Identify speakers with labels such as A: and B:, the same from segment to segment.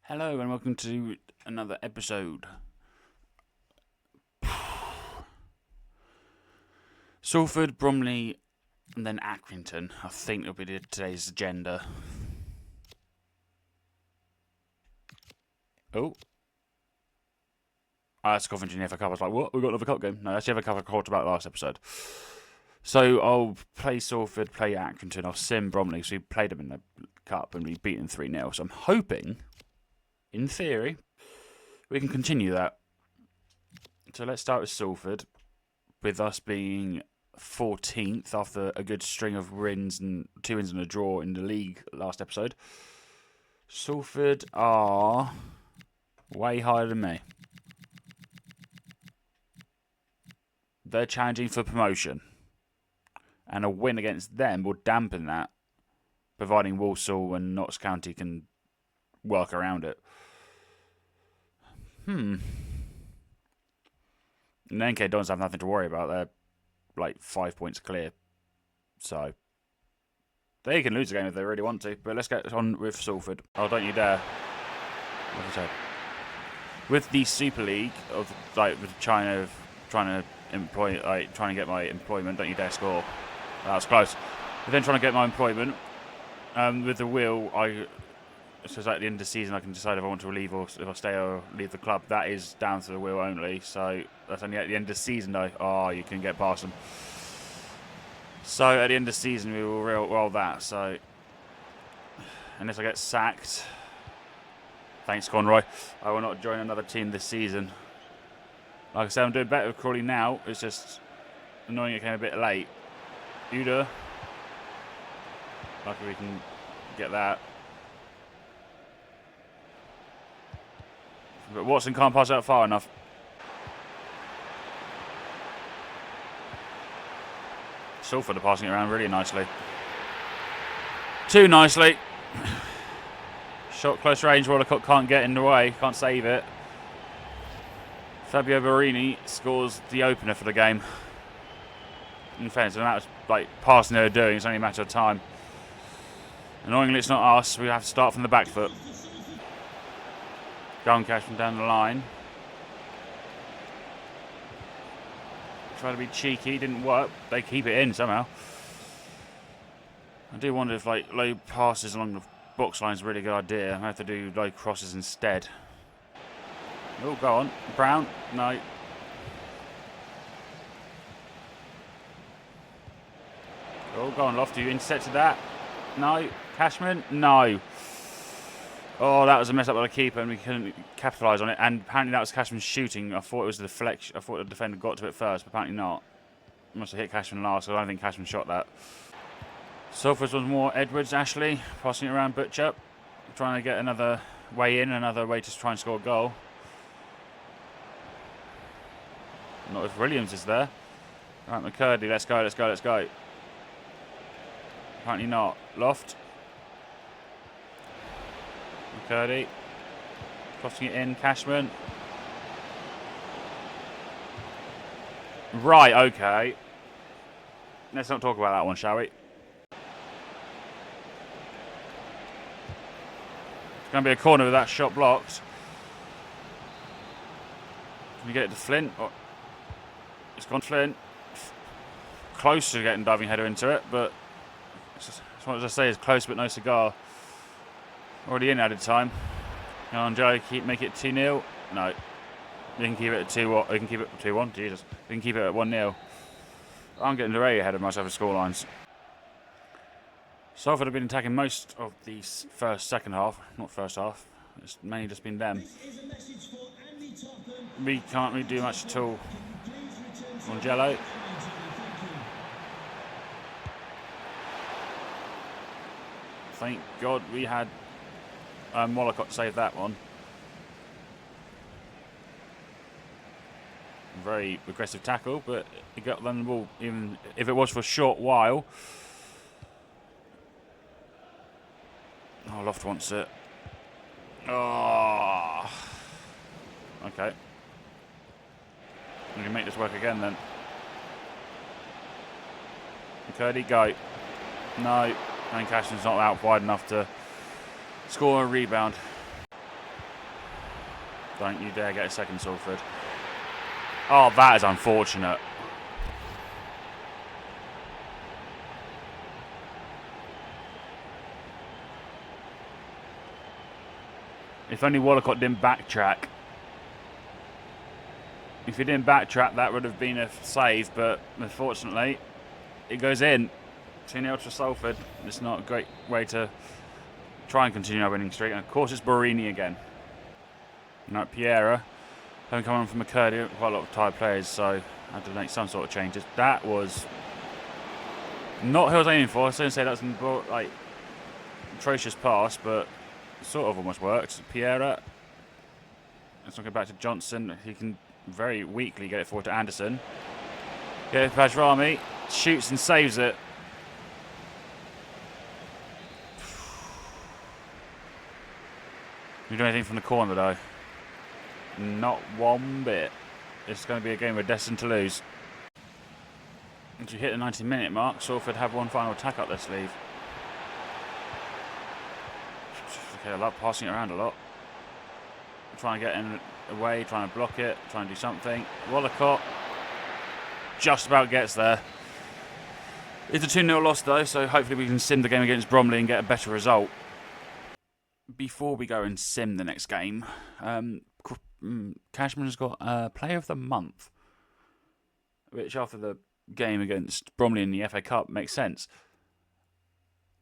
A: Hello and welcome to another episode. Salford, Bromley, and then Accrington. I think will be today's agenda. Oh. That's Coventry in the FA Cup. I was like, what? We've got another cup game? No, that's the FA Cup I talked about last episode. So I'll play Salford, play Accrington. I'll sim Bromley because we played them in the cup and we beat them 3-0. So I'm hoping, in theory, we can continue that. So let's start with Salford, with us being 14th after a good string of wins and 2 wins and a draw in the league last episode. Salford are way higher than me. They're challenging for promotion, and a win against them will dampen that, providing Walsall and Notts County can work around it. And NK Dons have nothing to worry about. They're like 5 points clear. So they can lose the game if they really want to. But let's get on with Salford. Oh, don't you dare. What did I say? With the Super League of with China trying to get my employment, don't you dare score. That was close. But then trying to get my employment, with the wheel, so at the end of the season I can decide if I want to leave or if I stay or leave the club. That is down to the wheel only. So that's only at the end of the season though. Oh, you can get past them. So at the end of the season we will roll that. So unless I get sacked, thanks Conroy, I will not join another team this season. Like I said, I'm doing better with Crawley now. It's just annoying it came a bit late. Uda. Luckily we can get that. But Watson can't pass out far enough. Salford are passing it around really nicely. Too nicely. Shot close range, Rollercock can't get in the way, can't save it. Fabio Barini scores the opener for the game. In fairness, no matter passing they're doing, it's only a matter of time. Annoyingly, it's not us. We have to start from the back foot. Go and cash from down the line. Try to be cheeky, didn't work. They keep it in somehow. I do wonder if low passes along the box line is a really good idea. I have to do low crosses instead. Oh, go on. Brown? No. Oh, go on, Lofty. You intercepted that? No. Cashman? No. Oh, that was a mess up by the keeper and we couldn't capitalise on it. And apparently that was Cashman shooting. I thought it was the deflection. I thought the defender got to it first, but apparently not. Must have hit Cashman last, so I don't think Cashman shot that. Salford's was more Edwards, Ashley, passing it around Butcher. Trying to get another way in, another way to try and score a goal. Not if Williams is there. Right, McCurdy, let's go, let's go, let's go. Apparently not. Loft. McCurdy. Crossing it in, Cashman. Right, okay. Let's not talk about that one, shall we? It's going to be a corner with that shot blocked. Can we get it to Flint? Oh. It's gone Flint. Close to getting diving header into it, but that's what I say is close but no cigar. Already in added time. Joe, make it 2-0. No. You can keep it at 2-1. You can keep it at 2-1. Jesus. You can keep it at 1-0. I'm getting way ahead of myself with score lines. Salford have been attacking most of the second half. Not first half. It's mainly just been them. We can't really do much at all. On Jello. Thank God we had Mollicott save that one. Very aggressive tackle, but he got them the ball, even if it was for a short while. Oh, Loft wants it. Oh. Okay. We can make this work again then. McCurdy, go. No. And Cashman's not out wide enough to score a rebound. Don't you dare get a second, Salford. Oh, that is unfortunate. If only Wallacott didn't backtrack. If he didn't backtrack, that would have been a save, but unfortunately, it goes in. 2-0 to Salford. It's not a great way to try and continue our winning streak. And of course, it's Borini again. Right, Piera. Having come on from McCurdy, quite a lot of tired players, so I had to make some sort of changes. That was not who I was aiming for. I was going to say that's like atrocious pass, but sort of almost worked. Piera. Let's not go back to Johnson. He can very weakly get it forward to Anderson. Get it to Pajrami. Shoots and saves it. Can you do anything from the corner, though? Not one bit. It's going to be a game we're destined to lose. Once you hit the 90-minute mark, Salford have one final attack up their sleeve. Okay, I love passing it around a lot. Trying to get in away, trying to block it, trying to do something. Wallacott just about gets there. It's a 2-0 loss, though, so hopefully we can sim the game against Bromley and get a better result. Before we go and sim the next game, Cashman's got Player of the Month, which after the game against Bromley in the FA Cup makes sense.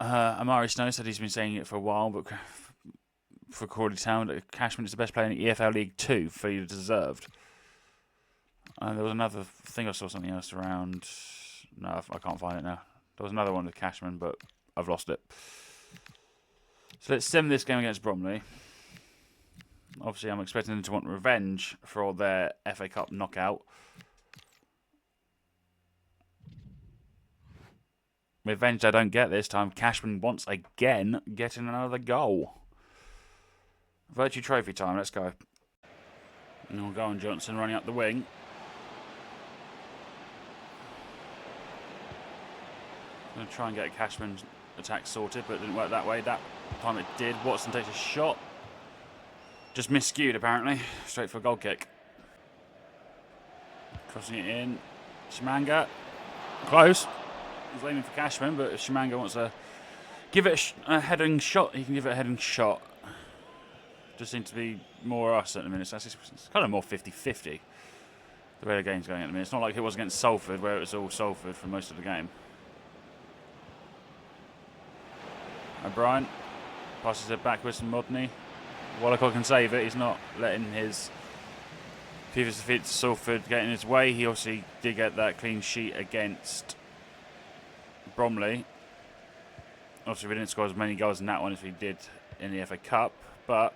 A: Amari Snow said he's been saying it for a while, but for Crawley Town, Cashman is the best player in the EFL League 2, fully deserved. There was another thing, I saw something else around. No, I can't find it now. There was another one with Cashman, but I've lost it. So let's sim this game against Bromley. Obviously, I'm expecting them to want revenge for their FA Cup knockout. Revenge I don't get this time. Cashman once again getting another goal. Vertu Trophy time, let's go. And we'll go on Johnson running up the wing. I'm going to try and get a Cashman attack sorted, but it didn't work that way. That time it did. Watson takes a shot. Just miscued, apparently. Straight for a goal kick. Crossing it in. Shimanga. Close. He's aiming for Cashman, but if Shimanga wants to give it a heading shot, he can give it a heading shot. Just seems to be more us at the minute. So it's kind of more 50-50, the way the game's going at the minute. It's not like it was against Salford, where it was all Salford for most of the game. O'Brien passes it backwards to Modney. Wallacott can save it. He's not letting his previous defeat to Salford get in his way. He obviously did get that clean sheet against Bromley. Obviously, we didn't score as many goals in that one as we did in the FA Cup, but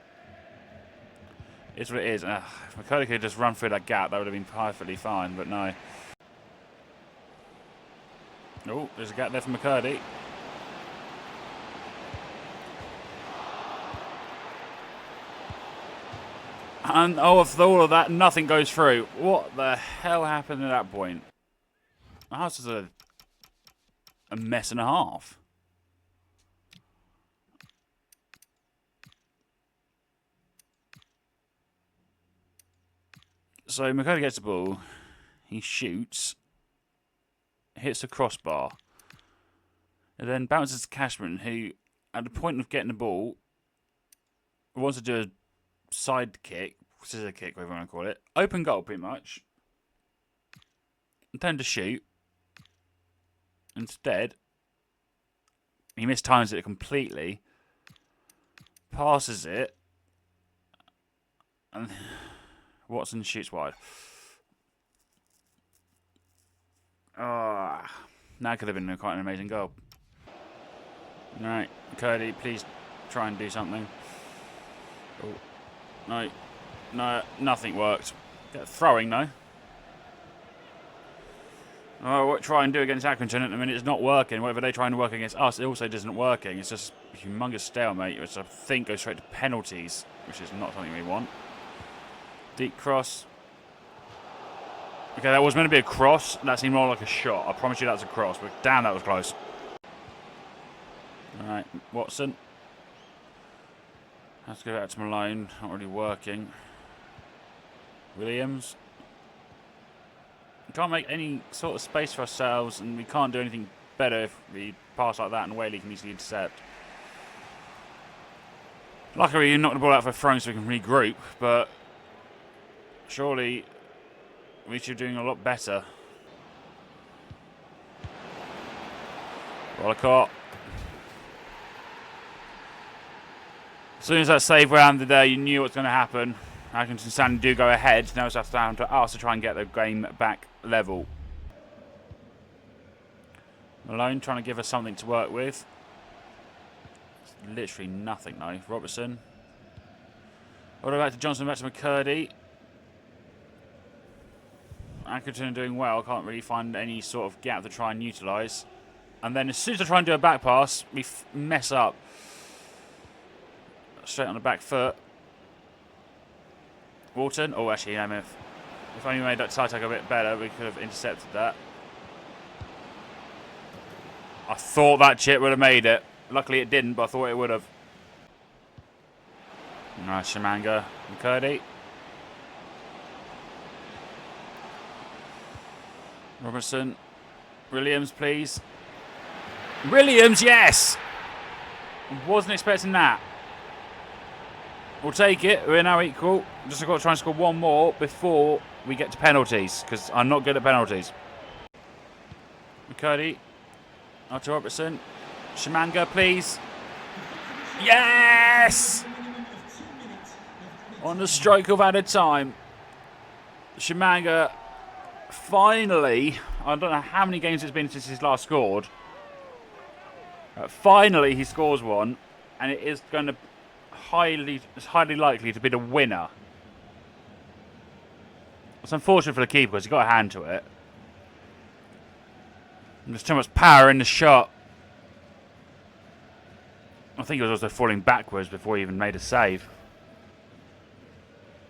A: it's what it is. If McCurdy could just run through that gap, that would have been perfectly fine, but no. Oh, there's a gap there for McCurdy. And after all of that, nothing goes through. What the hell happened at that point? That was just a mess and a half. So McCurdy gets the ball. He shoots. Hits the crossbar. And then bounces to Cashman, who, at the point of getting the ball, wants to do a side kick, scissor kick, whatever you want to call it. Open goal, pretty much. Intend to shoot. Instead, he mistimes it completely. Passes it. And Watson shoots wide. That could have been quite an amazing goal. Alright, Cody, please try and do something. Oh. No, nothing worked. Throwing, though. Oh, what try and do against Accrington at the minute is not working. Whatever they try and work against us, it also isn't working. It's just a humongous stalemate, which I think goes straight to penalties, which is not something we want. Deep cross. Okay, that was meant to be a cross. That seemed more like a shot. I promise you that's a cross, but damn, that was close. Alright, Watson. Has to go back to Malone. Not really working. Williams. We can't make any sort of space for ourselves, and we can't do anything better if we pass like that, and Whaley can easily intercept. Luckily, you knocked the ball out for a throw so we can regroup, but surely we should be doing a lot better. Rollicott. As soon as that save landed there, you knew what was going to happen. Atkinson and Sandy do go ahead. Now it's down to us to try and get the game back level. Malone trying to give us something to work with. It's literally nothing though. Robertson. All the way back to Johnson, back to McCurdy. Atkinson doing well. Can't really find any sort of gap to try and utilise. And then as soon as I try and do a back pass, we mess up. Straight on the back foot. Walton. Oh, actually, if only we made that side tackle a bit better, we could have intercepted that. I thought that chip would have made it. Luckily, it didn't, but I thought it would have. Nice, Shamanga. McCurdy. Robertson. Williams, please. Williams, yes! Wasn't expecting that. We'll take it. We're now equal. Just got to try and score one more before we get to penalties, because I'm not good at penalties. McCurdy. Out to Robertson. Shamanga, please. Yes! On the stroke of added time. Shamanga finally, I don't know how many games it's been since he's last scored. Finally, he scores one, and it is going to it's highly likely to be the winner. It's unfortunate for the keeper because he got a hand to it. And there's too much power in the shot. I think he was also falling backwards before he even made a save.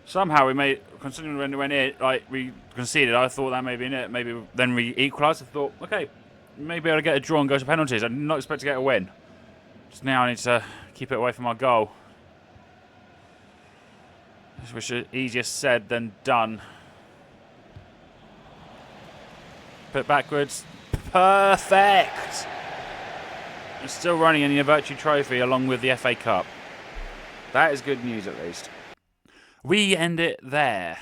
A: Somehow we made, considering when it went in, like we conceded, I thought that may be in it. Maybe then we equalised. I thought, okay, maybe I'll get a draw and go to penalties. I did not expect to get a win. Just now I need to keep it away from our goal. Which is easier said than done. Put backwards. Perfect! It's still running in the Vertu Trophy along with the FA Cup. That is good news at least. We end it there.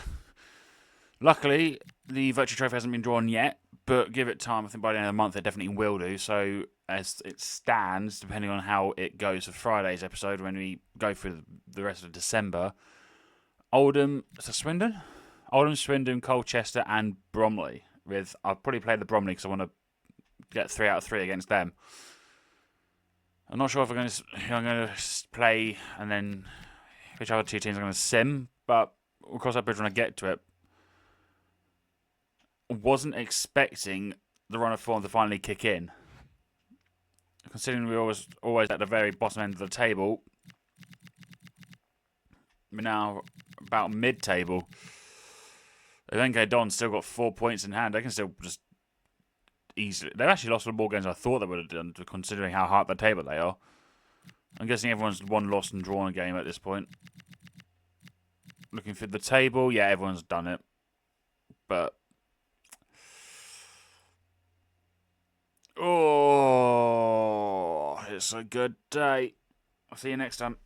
A: Luckily, the Vertu Trophy hasn't been drawn yet, but give it time. I think by the end of the month it definitely will do. So as it stands, depending on how it goes for Friday's episode when we go through the rest of December, Oldham, is that Swindon? Oldham, Swindon, Colchester and Bromley. I'll probably play the Bromley because I want to get 3 out of 3 against them. I'm not sure if I'm going to play and then which other two teams are going to sim, but we'll cross that bridge when I get to it. Wasn't expecting the run of form to finally kick in. Considering we were always at the very bottom end of the table, we're now about mid-table. Evenke Don's still got 4 points in hand. They can still just easily... They've actually lost more games than I thought they would have done, considering how hard the table they are. I'm guessing everyone's won, lost and drawn a game at this point. Looking for the table, yeah, everyone's done it. But... oh, it's a good day. I'll see you next time.